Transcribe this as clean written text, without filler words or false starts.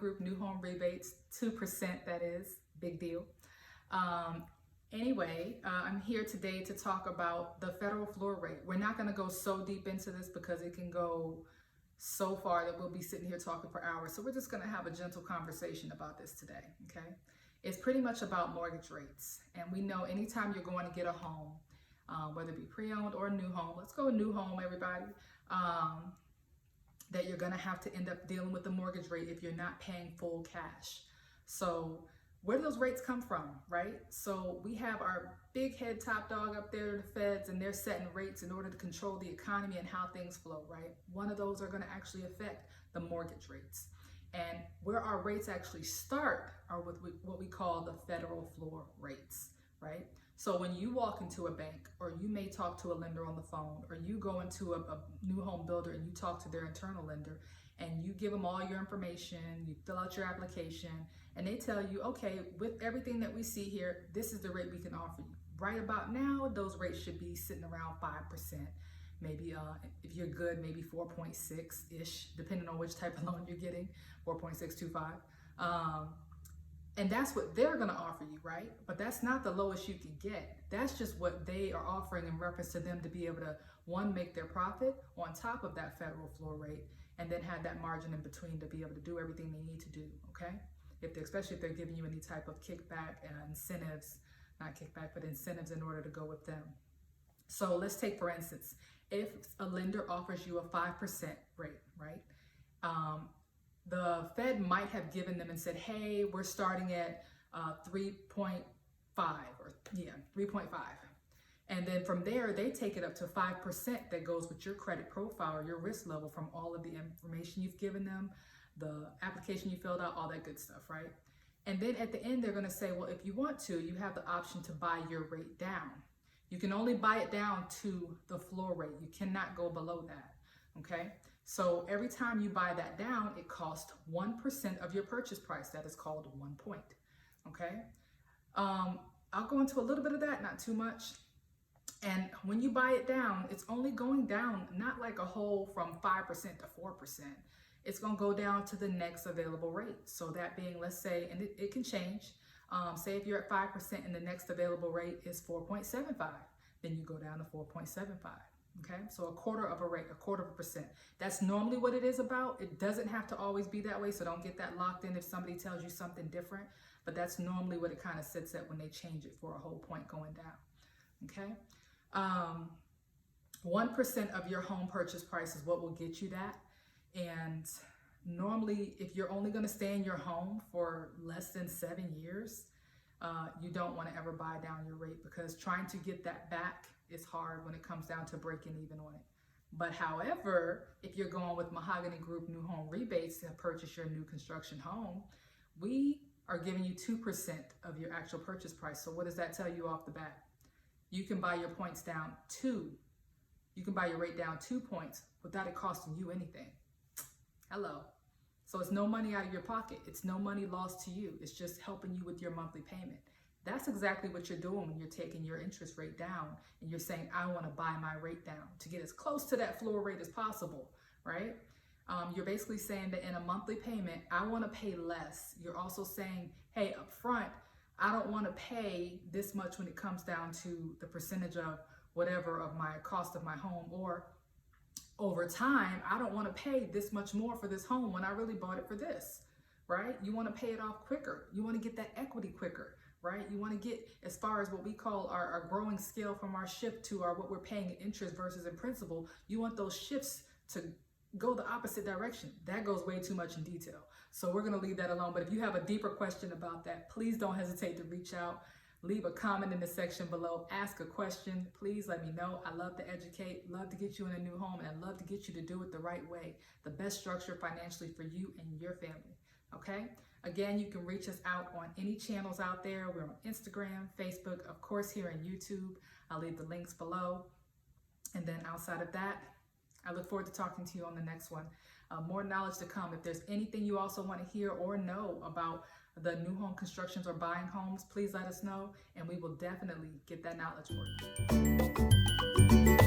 Group new home rebates, 2% that is, big deal. Anyway, I'm here today to talk about the federal floor rate. We're not going to go so deep into this because it can go so far that we'll be sitting here talking for hours. So we're just going to have a gentle conversation about this today, okay? It's pretty much about mortgage rates. And we know anytime you're going to get a home, whether it be pre-owned or new home, let's go new home, everybody, that you're going to have to end up dealing with the mortgage rate if you're not paying full cash. So where do those rates come from, right? So we have our big head top dog up there, the feds, and they're setting rates in order to control the economy and how things flow, right? One of those are going to actually affect the mortgage rates. And where our rates actually start are with what we call the federal floor rates, right? So when you walk into a bank, or you may talk to a lender on the phone, or you go into a new home builder and you talk to their internal lender, and you give them all your information, you fill out your application, and they tell you, okay, with everything that we see here, this is the rate we can offer you. Right about now, those rates should be sitting around 5%. Maybe if you're good, maybe 4.6-ish, depending on which type of loan you're getting, 4.625. And that's what they're gonna offer you, right? But that's not the lowest you can get. That's just what they are offering in reference to them to be able to, one, make their profit on top of that federal floor rate, and then have that margin in between to be able to do everything they need to do, okay? Especially if they're giving you any type of kickback and incentives, not kickback, but incentives in order to go with them. So let's take, for instance, if a lender offers you a 5% rate, right? The Fed might have given them and said, hey, we're starting at 3.5 or 3.5. And then from there, they take it up to 5% that goes with your credit profile or your risk level from all of the information you've given them, the application you filled out, all that good stuff, right? And then at the end, they're gonna say, well, if you want to, you have the option to buy your rate down. You can only buy it down to the floor rate. You cannot go below that, okay? So every time you buy that down, it costs 1% of your purchase price. That is called 1 point, okay? I'll go into a little bit of that, not too much. And when you buy it down, it's only going down, not like a whole from 5% to 4%. It's gonna go down to the next available rate. So that being, let's say, and it can change. Say if you're at 5% and the next available rate is 4.75, then you go down to 4.75. Okay, so a quarter of a rate, a quarter of a percent. That's normally what it is about. It doesn't have to always be that way, so don't get that locked in if somebody tells you something different, but that's normally what it kind of sits at when they change it for a whole point going down, okay? 1% of your home purchase price is what will get you that, and normally if you're only gonna stay in your home for less than 7 years, you don't wanna ever buy down your rate, because trying to get that back is hard when it comes down to breaking even on it. But however, if you're going with Mahogany Group new home rebates to purchase your new construction home, we are giving you 2% of your actual purchase price. So what does that tell you off the bat? You can buy your points down you can buy your rate down 2 points without it costing you anything. Hello. So it's no money out of your pocket. It's no money lost to you. It's just helping you with your monthly payment. That's exactly what you're doing when you're taking your interest rate down and you're saying, I want to buy my rate down to get as close to that floor rate as possible, right? You're basically saying that in a monthly payment, I want to pay less. You're also saying, hey, up front, I don't want to pay this much when it comes down to the percentage of whatever of my cost of my home, or over time, I don't want to pay this much more for this home when I really bought it for this, right? You want to pay it off quicker. You want to get that equity quicker, right? You want to get as far as what we call our growing scale from our shift to our what we're paying in interest versus in principal. You want those shifts to go the opposite direction. That goes way too much in detail. So we're going to leave that alone. But if you have a deeper question about that, please don't hesitate to reach out. Leave a comment in the section below. Ask a question. Please let me know. I love to educate, love to get you in a new home, and I love to get you to do it the right way. The best structure financially for you and your family. Okay? Again, you can reach us out on any channels out there. We're on Instagram, Facebook, of course, here on YouTube. I'll leave the links below. And then outside of that, I look forward to talking to you on the next one. More knowledge to come. If there's anything you also want to hear or know about the new home constructions or buying homes, please let us know, and we will definitely get that knowledge for you.